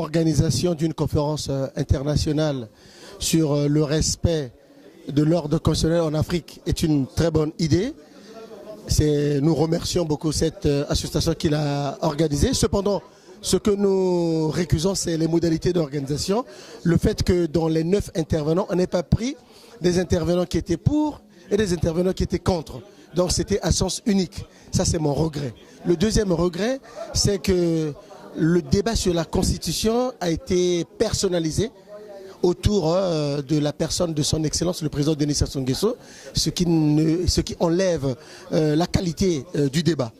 l'organisation d'une conférence internationale sur le respect de l'ordre constitutionnel en Afrique est une très bonne idée. Nous remercions beaucoup cette association qui l'a organisée. Cependant, ce que nous récusons, c'est les modalités d'organisation. Le fait que dans les 9 intervenants, on n'ait pas pris des intervenants qui étaient pour et des intervenants qui étaient contre. Donc c'était à sens unique. Ça, c'est mon regret. Le deuxième regret, c'est que le débat sur la Constitution a été personnalisé autour de la personne de son Excellence, le président Denis Sassou Nguesso, ce qui enlève la qualité du débat.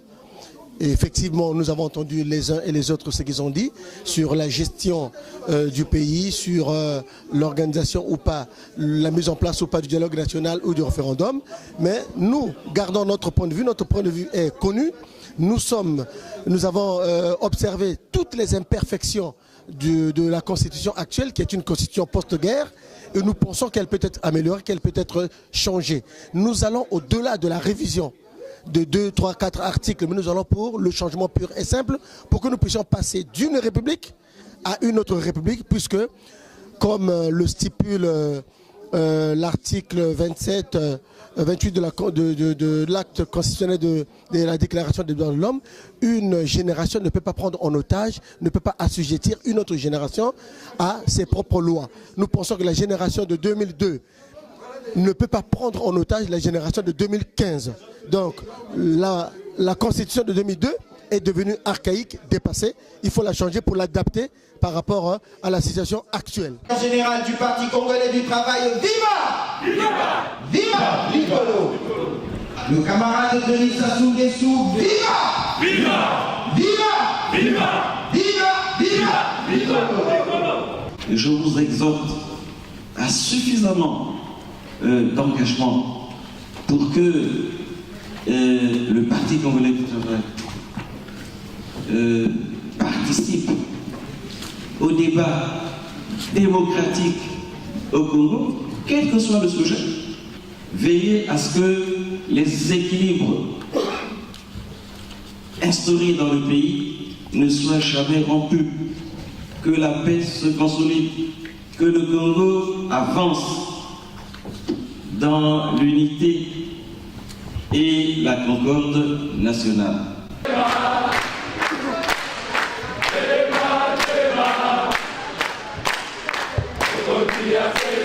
Et effectivement, nous avons entendu les uns et les autres ce qu'ils ont dit sur la gestion du pays, sur l'organisation ou pas, la mise en place ou pas du dialogue national ou du référendum. Mais nous gardons notre point de vue. Notre point de vue est connu. Nous avons observé toutes les imperfections de la Constitution actuelle, qui est une Constitution post-guerre, et nous pensons qu'elle peut être améliorée, qu'elle peut être changée. Nous allons au-delà de la révision de 2, 3, 4 articles, mais nous allons pour le changement pur et simple, pour que nous puissions passer d'une république à une autre république, puisque, comme le stipule l'article 28 de l'acte constitutionnel de la Déclaration des droits de l'homme, une génération ne peut pas prendre en otage, ne peut pas assujettir une autre génération à ses propres lois. Nous pensons que la génération de 2002 ne peut pas prendre en otage la génération de 2015. Donc la Constitution de 2002 est devenue archaïque, dépassée. Il faut la changer pour l'adapter par rapport à la situation actuelle. Général du Parti congolais du travail, viva! Viva! Viva! Likolo! Le camarade Denis Sassou Nguesso, viva! Viva! Viva! Viva! Viva! Viva! Likolo! Je vous exhorte à suffisamment d'engagement pour que le Parti congolais du travail participe au débat démocratique au Congo, quel que soit le sujet. Veillez à ce que les équilibres instaurés dans le pays ne soient jamais rompus, que la paix se consolide, que le Congo avance dans l'unité et la concorde nationale. Yes,